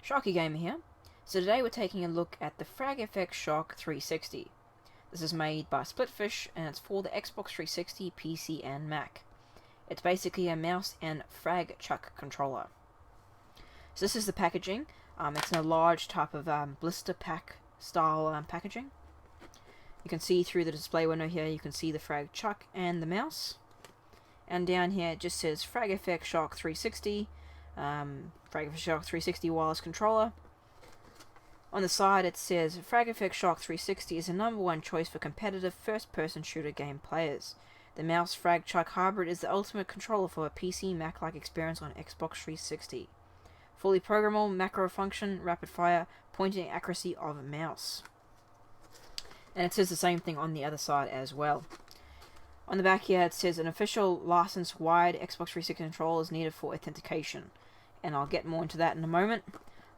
Sharkie Gamer here. So today we're taking a look at the FragFX Shark 360. This is made by SplitFish and it's for the Xbox 360, PC and Mac. It's basically a mouse and Fragchuck controller. So this is the packaging. It's in a large type of blister pack style packaging. You can see through the display window here, you can see the Fragchuck and the mouse. And down here it just says FragFX Shark 360. FragFX Shark 360 wireless controller. On the side it says FragFX Shark 360 is the #1 choice for competitive first-person shooter game players. The mouse Fragchuck hybrid is the ultimate controller for a PC Mac-like experience on Xbox 360. Fully programmable, macro function, rapid fire, pointing accuracy of a mouse. And it says the same thing on the other side as well. On the back here it says an official licensed wide Xbox 360 controller is needed for authentication. And I'll get more into that in a moment.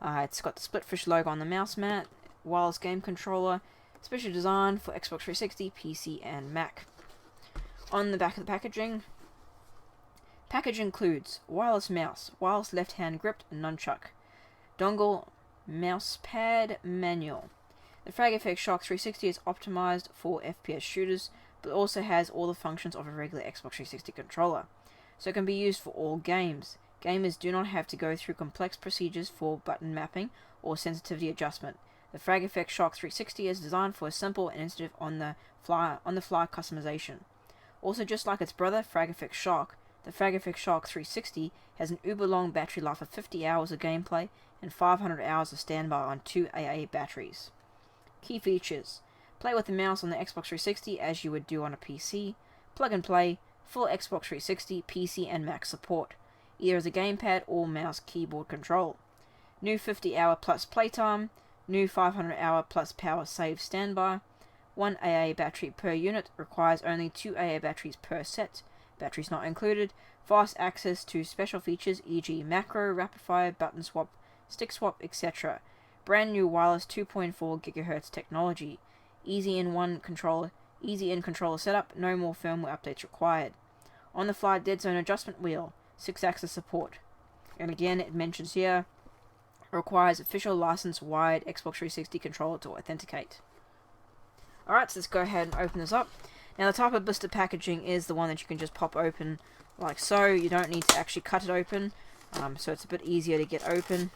It's got the SplitFish logo on the mouse mat, wireless game controller, specially designed for Xbox 360, PC and Mac. On the back of the packaging, package includes wireless mouse, wireless left-hand grip nunchuck, dongle, mouse pad, manual. The FragFX Shark 360 is optimized for FPS shooters, but also has all the functions of a regular Xbox 360 controller, so it can be used for all games. Gamers do not have to go through complex procedures for button mapping or sensitivity adjustment. The FragFX Shark 360 is designed for a simple and intuitive on-the-fly customization. Also, just like its brother, FragFX Shark, the FragFX Shark 360 has an uber-long battery life of 50 hours of gameplay and 500 hours of standby on 2 AA batteries. Key features: play with the mouse on the Xbox 360 as you would do on a PC. Plug and play, full Xbox 360, PC and Mac support, either as a gamepad or mouse keyboard control. New 50-hour plus playtime, new 500-hour plus power save standby, 1 AA battery per unit, requires only 2 AA batteries per set, batteries not included, fast access to special features e.g. macro, rapid fire, button swap, stick swap, etc. Brand new wireless 2.4 GHz technology, easy in controller setup, no more firmware updates required. On the fly dead zone adjustment wheel, 6-axis support. And again, it mentions here, requires official license wide Xbox 360 controller to authenticate. Alright, so let's go ahead and open this up. Now the type of blister packaging is the one that you can just pop open like so. You don't need to actually cut it open, so it's a bit easier to get open.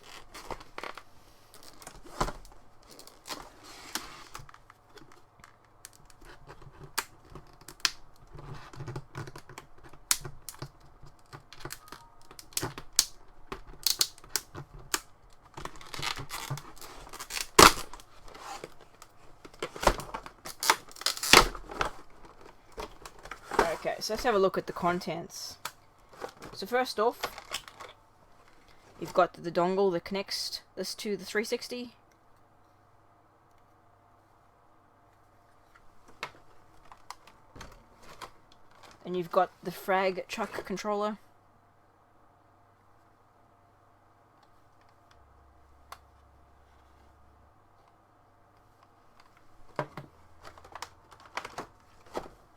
Okay, so let's have a look at the contents. So first off, you've got the dongle that connects this to the 360. And you've got the Fragchuck controller.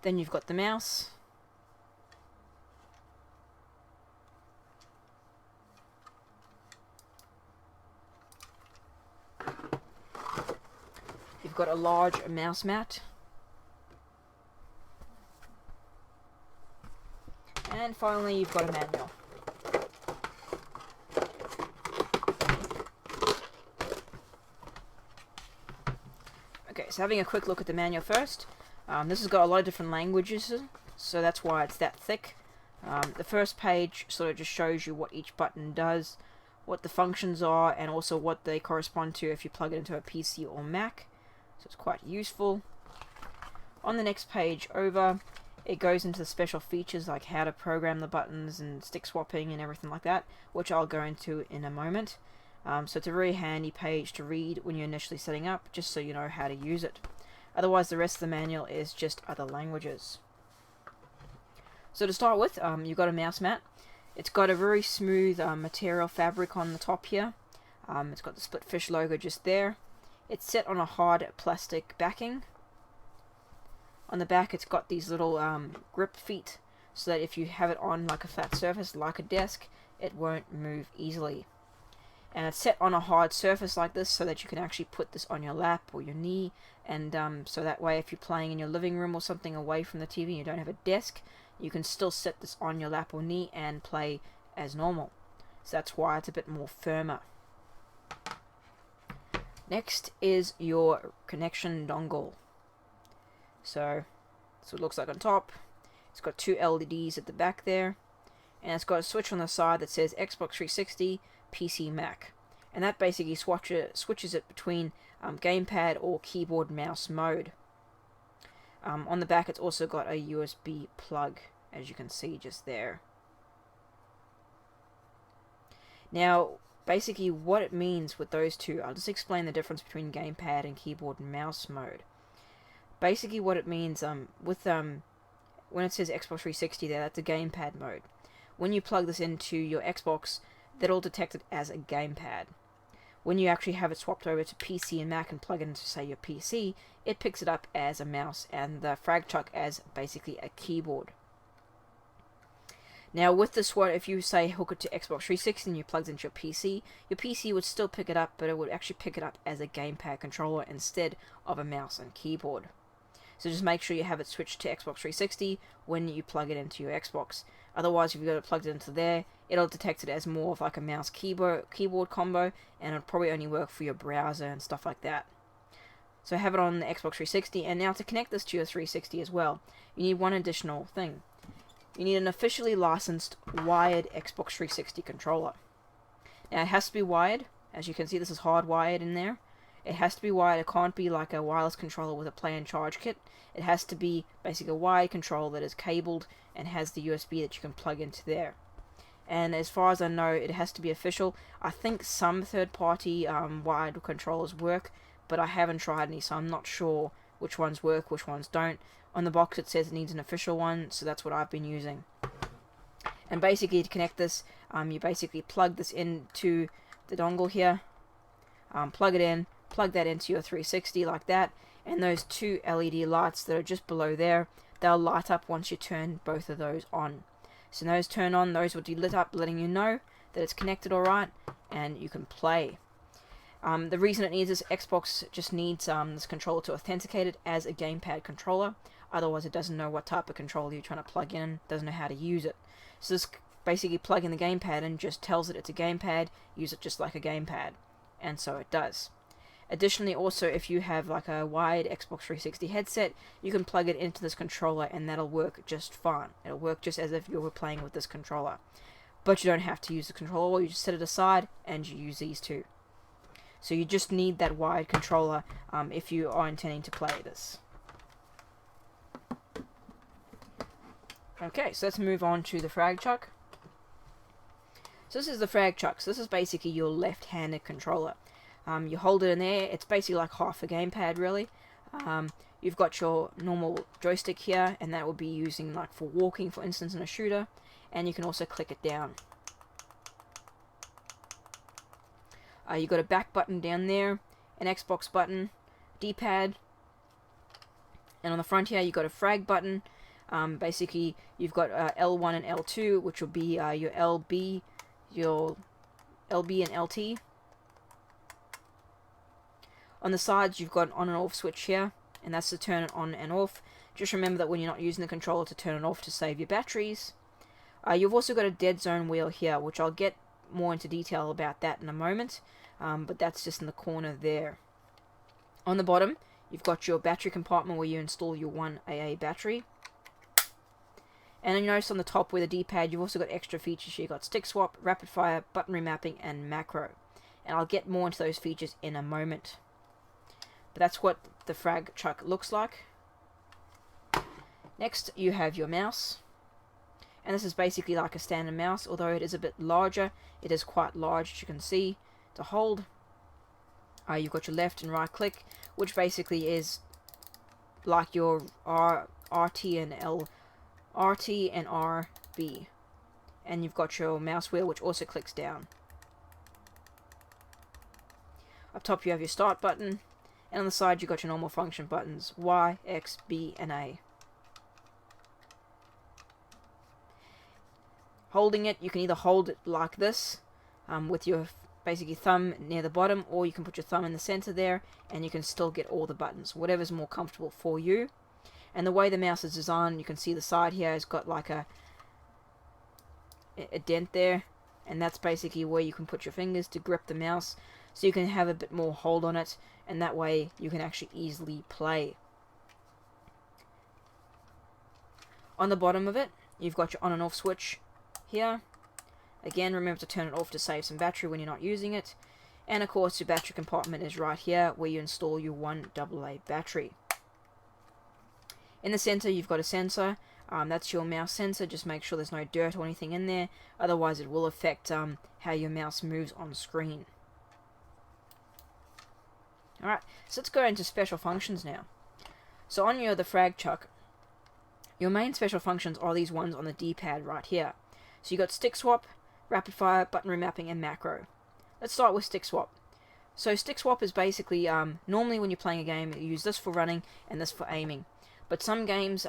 Then you've got the mouse. You've got a large mouse mat. And finally, you've got a manual. Okay, so having a quick look at the manual first. This has got a lot of different languages, so that's why it's that thick. The first page sort of just shows you what each button does, what the functions are, and also what they correspond to if you plug it into a PC or Mac. So it's quite useful. On the next page over, it goes into the special features like how to program the buttons and stick swapping and everything like that, which I'll go into in a moment. So it's a very handy page to read when you're initially setting up, just so you know how to use it. Otherwise, the rest of the manual is just other languages. So to start with, you've got a mouse mat. It's got a very smooth material fabric on the top here. It's got the SplitFish logo just there. It's set on a hard plastic backing. On the back, it's got these little grip feet, so that if you have it on like a flat surface, like a desk, it won't move easily. and it's set on a hard surface like this so that you can actually put this on your lap or your knee, and so that way if you're playing in your living room or something away from the TV and you don't have a desk, you can still set this on your lap or knee and play as normal. So that's why it's a bit more firmer. Next is your connection dongle. So that's what it looks like on top. It's got two LEDs at the back there, and it's got a switch on the side that says Xbox 360, PC, Mac, and that basically switches it between gamepad or keyboard mouse mode. On the back it's also got a USB plug, as you can see just there. Now basically what it means with those two, I'll just explain the difference between gamepad and keyboard and mouse mode. Basically what it means when it says Xbox 360 there, that's a gamepad mode. When you plug this into your Xbox, that'll detect it as a gamepad. When you actually have it swapped over to PC and Mac and plug it into, say, your PC, it picks it up as a mouse and the Fragchuck as basically a keyboard. Now with this one, if you say hook it to Xbox 360 and you plug it into your PC would still pick it up, but it would actually pick it up as a gamepad controller instead of a mouse and keyboard. So just make sure you have it switched to Xbox 360 when you plug it into your Xbox. Otherwise, if you've got it plugged into there, it'll detect it as more of like a mouse keyboard combo, and it'll probably only work for your browser and stuff like that. So have it on the Xbox 360, and now to connect this to your 360 as well, you need one additional thing. You need an officially licensed wired Xbox 360 controller. Now it has to be wired. As you can see, this is hardwired in there. It has to be wired. It can't be like a wireless controller with a play and charge kit. It has to be basically a wired controller that is cabled and has the USB that you can plug into there. And as far as I know, it has to be official. I think some third-party wired controllers work, but I haven't tried any, so I'm not sure which ones work, which ones don't. On the box it says it needs an official one, so that's what I've been using. And basically to connect this, you basically plug this into the dongle here, plug it in, plug that into your 360 like that, and those two LED lights that are just below there, they'll light up once you turn both of those on. So when those turn on, those will be lit up, letting you know that it's connected alright, and you can play. The reason it needs this, Xbox just needs this controller to authenticate it as a gamepad controller. Otherwise it doesn't know what type of controller you're trying to plug in, doesn't know how to use it. So this basically plug in the gamepad and just tells it it's a gamepad, use it just like a gamepad. And so it does. Additionally, also, if you have like a wired Xbox 360 headset, you can plug it into this controller and that'll work just fine. It'll work just as if you were playing with this controller. But you don't have to use the controller, you just set it aside and you use these two. So you just need that wired controller if you are intending to play this. Okay, so let's move on to the Fragchuck. So this is the Fragchuck. So this is basically your left-handed controller. You hold it in there. It's basically like half a gamepad, really. You've got your normal joystick here, and that will be using like for walking, for instance, in a shooter. And you can also click it down. You've got a back button down there, an Xbox button, D-pad, and on the front here you've got a frag button. Basically, you've got L1 and L2, which will be your LB and LT. On the sides, you've got an on and off switch here, and that's to turn it on and off. Just remember that when you're not using the controller, to turn it off to save your batteries. You've also got a dead zone wheel here, which I'll get more into detail about that in a moment, but that's just in the corner there. On the bottom, you've got your battery compartment where you install your 1AA battery. And then you notice on the top with the D-pad, you've also got extra features here. You've got stick swap, rapid fire, button remapping, and macro. And I'll get more into those features in a moment. But that's what the Fragchuck looks like. Next, you have your mouse. And this is basically like a standard mouse, although it is a bit larger. It is quite large, as you can see, to hold. You've got your left and right click, which basically is like your RT and RB. And you've got your mouse wheel, which also clicks down. Up top you have your start button, and on the side you've got your normal function buttons, Y, X, B, and A. Holding it, you can either hold it like this, with your basically thumb near the bottom, or you can put your thumb in the center there, and you can still get all the buttons, whatever's more comfortable for you. And the way the mouse is designed, you can see the side here has got like a dent there, and that's basically where you can put your fingers to grip the mouse, so you can have a bit more hold on it, and that way you can actually easily play. On the bottom of it, you've got your on and off switch here. Again, remember to turn it off to save some battery when you're not using it. And of course, your battery compartment is right here, where you install your 1AA battery. In the center, you've got a sensor. That's your mouse sensor. Just make sure there's no dirt or anything in there, otherwise it will affect how your mouse moves on screen. Alright, so let's go into special functions now. So on the Fragchuck, your main special functions are these ones on the D-pad right here. So you got stick swap, rapid fire, button remapping, and macro. Let's start with stick swap. So stick swap is basically, normally when you're playing a game, you use this for running and this for aiming. But some games,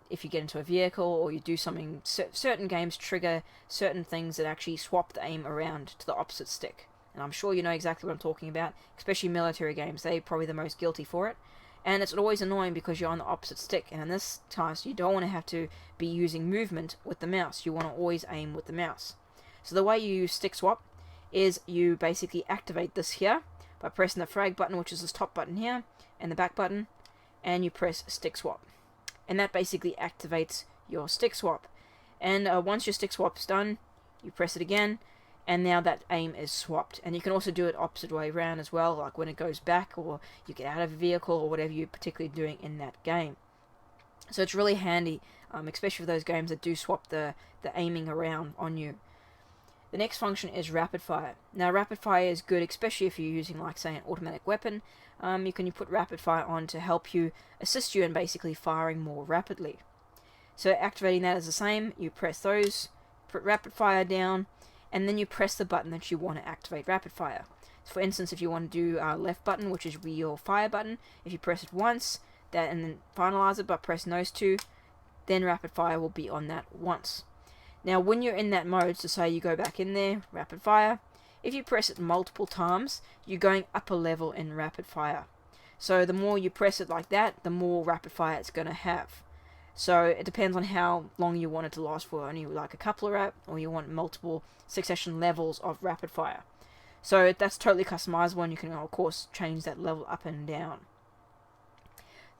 if you get into a vehicle or you do something, certain games trigger certain things that actually swap the aim around to the opposite stick. And I'm sure you know exactly what I'm talking about, especially military games. They're probably the most guilty for it. And it's always annoying because you're on the opposite stick. And in this task, you don't want to have to be using movement with the mouse. You want to always aim with the mouse. So the way you use stick swap is you basically activate this here by pressing the frag button, which is this top button here, and the back button, and you press stick swap. And that basically activates your stick swap. And once your stick swap's done, you press it again, and now that aim is swapped. And you can also do it opposite way around as well, like when it goes back, or you get out of a vehicle, or whatever you're particularly doing in that game. So it's really handy, especially for those games that do swap the aiming around on you. The next function is rapid fire. Now rapid fire is good, especially if you're using, like, say, an automatic weapon. You can put rapid fire on to help you, assist you in basically firing more rapidly. So activating that is the same. You press those, put rapid fire down, and then you press the button that you want to activate rapid fire. So for instance, if you want to do left button, which is your fire button, if you press it once, that and then finalize it by pressing those two, then rapid fire will be on that once. Now when you're in that mode, so say you go back in there, rapid fire, if you press it multiple times, you're going up a level in rapid fire. So the more you press it like that, the more rapid fire it's going to have. So it depends on how long you want it to last for, only like a couple of rap, or you want multiple succession levels of rapid fire. So that's totally customizable, and you can of course change that level up and down.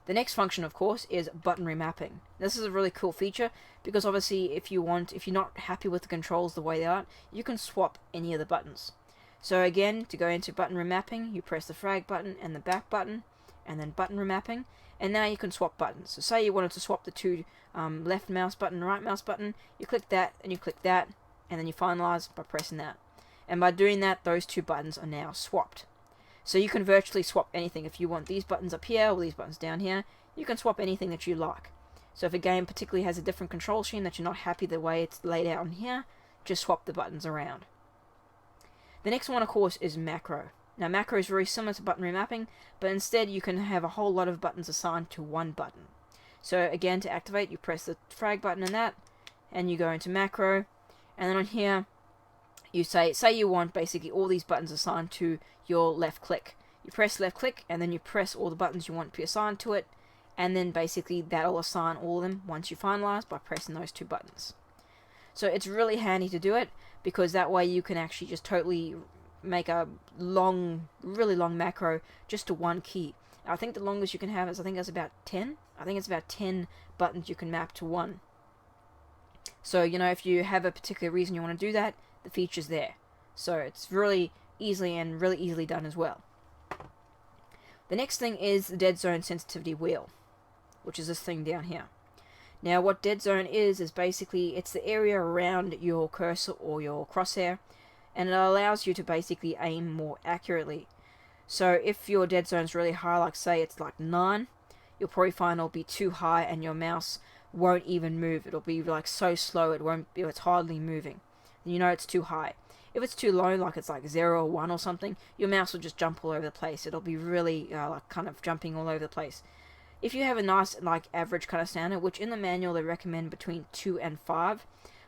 The next function, of course, is button remapping. This is a really cool feature because obviously if you're not happy with the controls the way they are, you can swap any of the buttons. So again, to go into button remapping, you press the frag button and the back button, and then button remapping, and now you can swap buttons. So say you wanted to swap the two left mouse button and right mouse button, you click that and you click that, and then you finalize by pressing that. And by doing that, those two buttons are now swapped. So you can virtually swap anything. If you want these buttons up here or these buttons down here, you can swap anything that you like. So if a game particularly has a different control scheme that you're not happy the way it's laid out on here, just swap the buttons around. The next one, of course, is macro. Now macro is very similar to button remapping, but instead you can have a whole lot of buttons assigned to one button. So again, to activate, you press the frag button and that, and you go into macro, and then on here, you say you want basically all these buttons assigned to your left click. You press left click, and then you press all the buttons you want to be assigned to it, and then basically that'll assign all of them once you finalize by pressing those two buttons. So it's really handy to do it, because that way you can actually just totally make a really long macro just to one key. I think the longest you can have is, I think it's about 10. I think it's about 10 buttons you can map to one. So, if you have a particular reason you want to do that, the feature's there. So it's really easily done as well. The next thing is the dead zone sensitivity wheel, which is this thing down here. Now what dead zone is basically, it's the area around your cursor or your crosshair, and it allows you to basically aim more accurately. So if your dead zone's really high, like say it's like 9, you'll probably find it'll be too high and your mouse won't even move. It'll be like so slow it's hardly moving. It's too high. If it's too low, like it's like 0 or 1 or something, your mouse will just jump all over the place. It'll be really like kind of jumping all over the place. If you have a nice like average kind of standard, which in the manual they recommend between 2 and 5,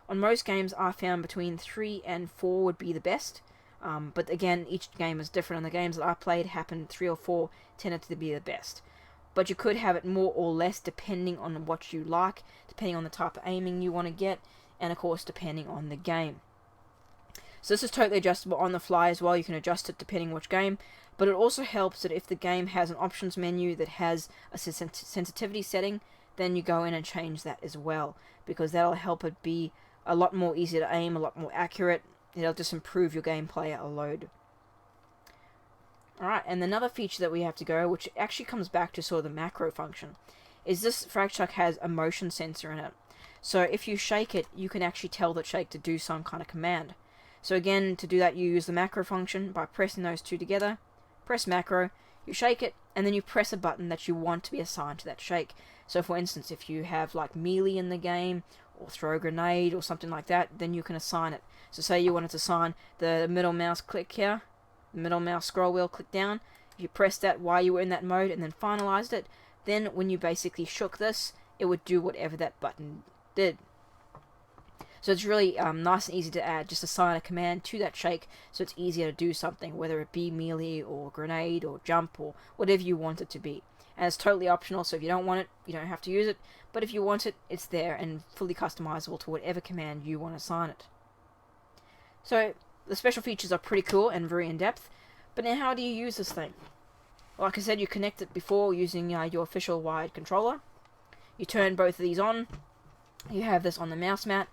on most games I found between 3 and 4 would be the best. But again, each game is different, and the games that I played happened 3 or 4 tended to be the best. But you could have it more or less depending on what you like, depending on the type of aiming you want to get, and of course depending on the game. So this is totally adjustable on the fly as well. You can adjust it depending on which game, but it also helps that if the game has an options menu that has a sensitivity setting, then you go in and change that as well, because that'll help it be a lot more easier to aim, a lot more accurate. It'll just improve your gameplay a load. Alright, and another feature that we have to go, which actually comes back to sort of the macro function, is this Fragchuck has a motion sensor in it. So if you shake it, you can actually tell that shake to do some kind of command. So again, to do that, you use the macro function by pressing those two together. Press macro, you shake it, and then you press a button that you want to be assigned to that shake. So for instance, if you have like melee in the game, or throw a grenade, or something like that, then you can assign it. So say you wanted to assign the middle mouse click here, the middle mouse scroll wheel click down. If you pressed that while you were in that mode and then finalized it, then when you basically shook this, it would do whatever that button did. So it's really nice and easy to add, just assign a command to that shake so it's easier to do something, whether it be melee or grenade or jump or whatever you want it to be. And it's totally optional, so if you don't want it, you don't have to use it, but if you want it, it's there and fully customizable to whatever command you want to assign it. So the special features are pretty cool and very in-depth, but now how do you use this thing? Like I said, you connect it before using your official wired controller. You turn both of these on, you have this on the mouse mat,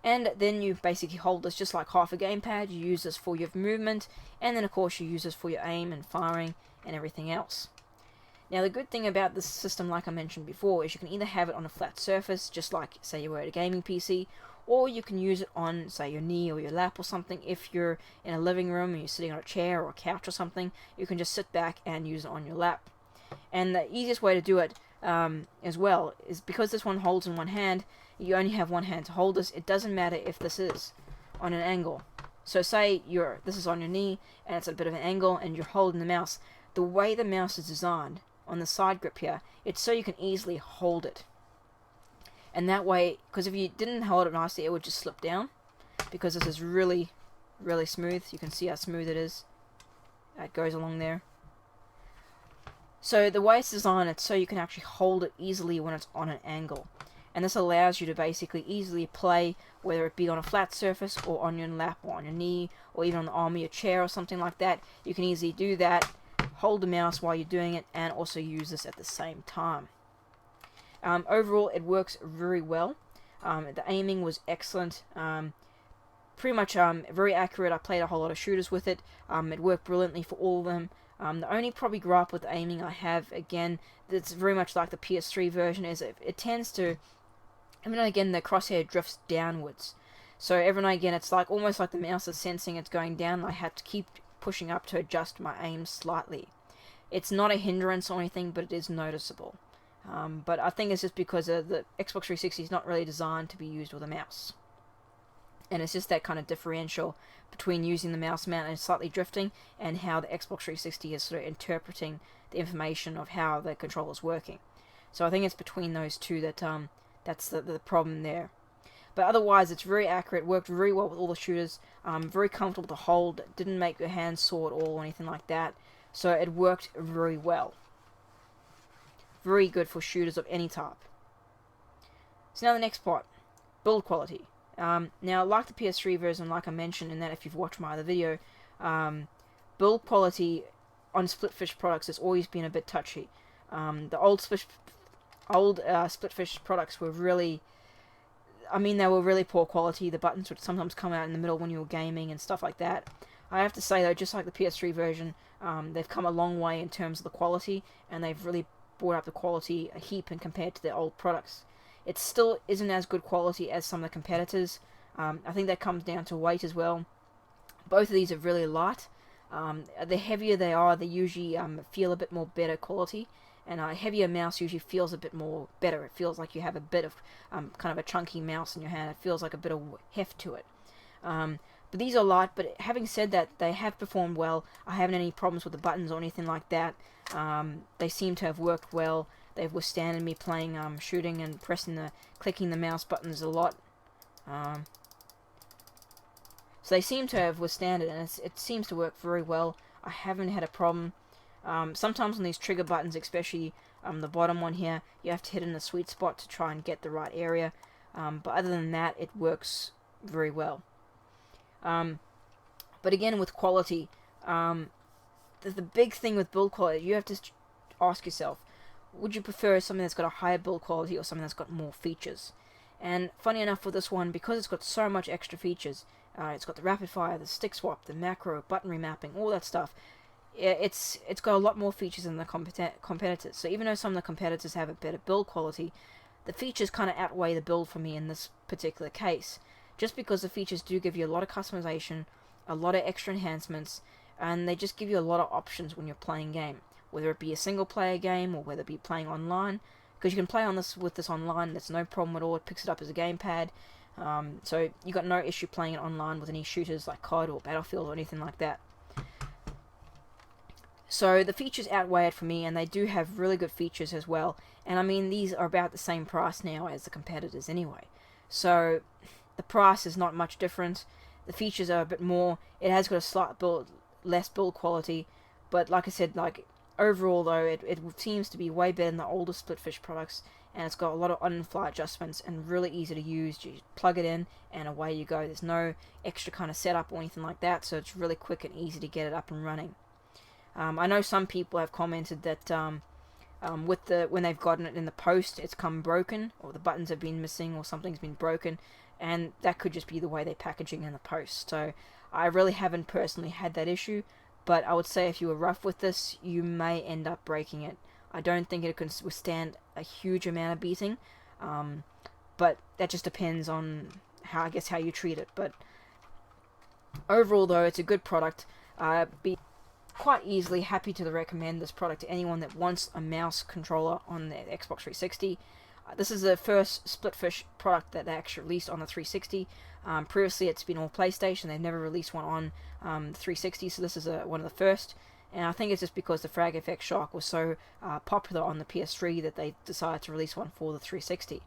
and then you basically hold this just like half a gamepad. You use this for your movement, and then of course you use this for your aim and firing and everything else. Now the good thing about this system, like I mentioned before, is you can either have it on a flat surface, just like say you were at a gaming PC, or you can use it on, say, your knee or your lap or something. If you're in a living room and you're sitting on a chair or a couch or something, you can just sit back and use it on your lap. And the easiest way to do it as well is because this one holds in one hand, you only have one hand to hold this. It doesn't matter if this is on an angle. So say this is on your knee and it's a bit of an angle and you're holding the mouse. The way the mouse is designed on the side grip here, it's so you can easily hold it. And that way, because if you didn't hold it nicely, it would just slip down. Because this is really, really smooth. You can see how smooth it is. It goes along there. So the way it's designed, it's so you can actually hold it easily when it's on an angle. And this allows you to basically easily play, whether it be on a flat surface or on your lap or on your knee or even on the arm of your chair or something like that. You can easily do that, hold the mouse while you're doing it, and also use this at the same time. Overall, it works very well. The aiming was excellent. Pretty much very accurate. I played a whole lot of shooters with it. It worked brilliantly for all of them. The only probably gripe with the aiming I have, again, that's very much like the PS3 version, is it tends to, every now and again, the crosshair drifts downwards. So every now and again, it's like almost like the mouse is sensing it's going down. I had to keep pushing up to adjust my aim slightly. It's not a hindrance or anything, but it is noticeable. But I think it's just because the Xbox 360 is not really designed to be used with a mouse. And it's just that kind of differential between using the mouse mount and slightly drifting, and how the Xbox 360 is sort of interpreting the information of how the controller is working. So I think it's between those two that's the problem there. But otherwise, it's very accurate, worked very well with all the shooters, very comfortable to hold, didn't make your hands sore at all or anything like that. So it worked very well. Very good for shooters of any type. So now the next part, build quality. Now, like the PS3 version, like I mentioned in that if you've watched my other video, build quality on SplitFish products has always been a bit touchy. The old SplitFish products were really, they were really poor quality. The buttons would sometimes come out in the middle when you were gaming and stuff like that. I have to say though, just like the PS3 version, they've come a long way in terms of the quality, and they've really brought up the quality a heap and compared to their old products. It still isn't as good quality as some of the competitors. I think that comes down to weight as well. Both of these are really light. The heavier they are, they usually feel a bit more better quality, and a heavier mouse usually feels a bit more better. It feels like you have a bit of kind of a chunky mouse in your hand. It feels like a bit of heft to it. But these are light, but having said that, they have performed well. I haven't any problems with the buttons or anything like that. They seem to have worked well. They've withstanded me playing shooting and clicking the mouse buttons a lot. So they seem to have withstood it, and it seems to work very well. I haven't had a problem. Sometimes on these trigger buttons, especially the bottom one here, you have to hit in the sweet spot to try and get the right area. But other than that, it works very well. But again, with quality, the big thing with build quality, you have to ask yourself, would you prefer something that's got a higher build quality or something that's got more features? And funny enough with this one, because it's got so much extra features, it's got the rapid fire, the stick swap, the macro, button remapping, all that stuff. It's got a lot more features than the competitors. So even though some of the competitors have a better build quality, the features kind of outweigh the build for me in this particular case. Just because the features do give you a lot of customization, a lot of extra enhancements, and they just give you a lot of options when you're playing game. Whether it be a single player game or whether it be playing online, because you can play on this with this online. That's no problem at all. It picks it up as a gamepad, so you got no issue playing it online with any shooters like COD or Battlefield or anything like that. So the features outweigh it for me, and they do have really good features as well. And I mean, these are about the same price now as the competitors anyway. So the price is not much different. The features are a bit more. It has got a slight less build quality, but like I said, like overall though, it seems to be way better than the older SplitFish products, and it's got a lot of on-the-fly adjustments and really easy to use. You plug it in and away you go. There's no extra kind of setup or anything like that, so it's really quick and easy to get it up and running. I know some people have commented that when they've gotten it in the post, it's come broken, or the buttons have been missing, or something's been broken, and that could just be the way they're packaging in the post. So I really haven't personally had that issue, but I would say if you were rough with this, you may end up breaking it. I don't think it can withstand a huge amount of beating, but that just depends on how you treat it. But overall though, it's a good product. Be quite easily happy to recommend this product to anyone that wants a mouse controller on the Xbox 360. This is the first SplitFish product that they actually released on the 360. Previously it's been all PlayStation. They've never released one on the 360, so this is one of the first. And I think it's just because the FragFX Shark was so popular on the PS3 that they decided to release one for the 360.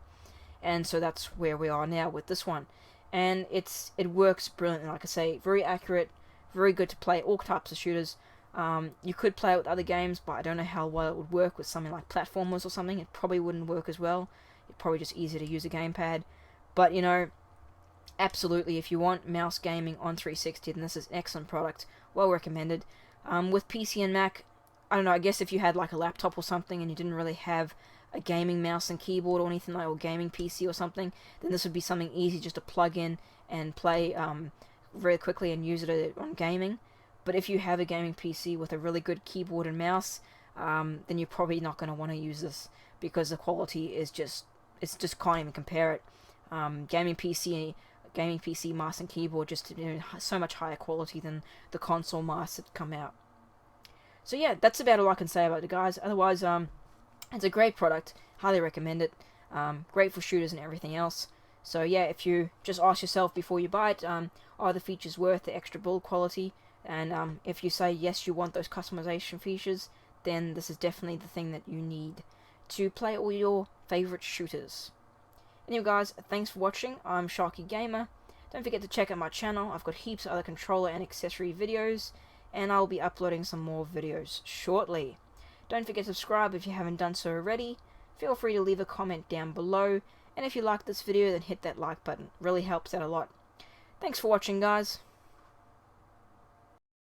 And so that's where we are now with this one. And it works brilliantly, like I say, very accurate, very good to play all types of shooters. You could play it with other games, but I don't know how well it would work with something like platformers or something. It probably wouldn't work as well. It's probably just easier to use a gamepad. But, you know, absolutely, if you want mouse gaming on 360, then this is an excellent product. Well recommended. With PC and Mac, I don't know, I guess if you had like a laptop or something and you didn't really have a gaming mouse and keyboard or anything like, or gaming PC or something, then this would be something easy just to plug in and play very quickly and use it on gaming. But if you have a gaming PC with a really good keyboard and mouse, then you're probably not going to want to use this, because the quality is just can't even compare it. Gaming PC mouse and keyboard just so much higher quality than the console mice that come out. So yeah, that's about all I can say about it, guys. Otherwise, it's a great product. Highly recommend it. Great for shooters and everything else. So yeah, if you just ask yourself before you buy it, are the features worth the extra build quality? And if you say yes, you want those customization features, then this is definitely the thing that you need to play all your favorite shooters. Anyway guys, thanks for watching. I'm Sharkie Gamer. Don't forget to check out my channel. I've got heaps of other controller and accessory videos, and I'll be uploading some more videos shortly. Don't forget to subscribe if you haven't done so already. Feel free to leave a comment down below, and if you like this video, then hit that like button. It really helps out a lot. Thanks for watching, guys.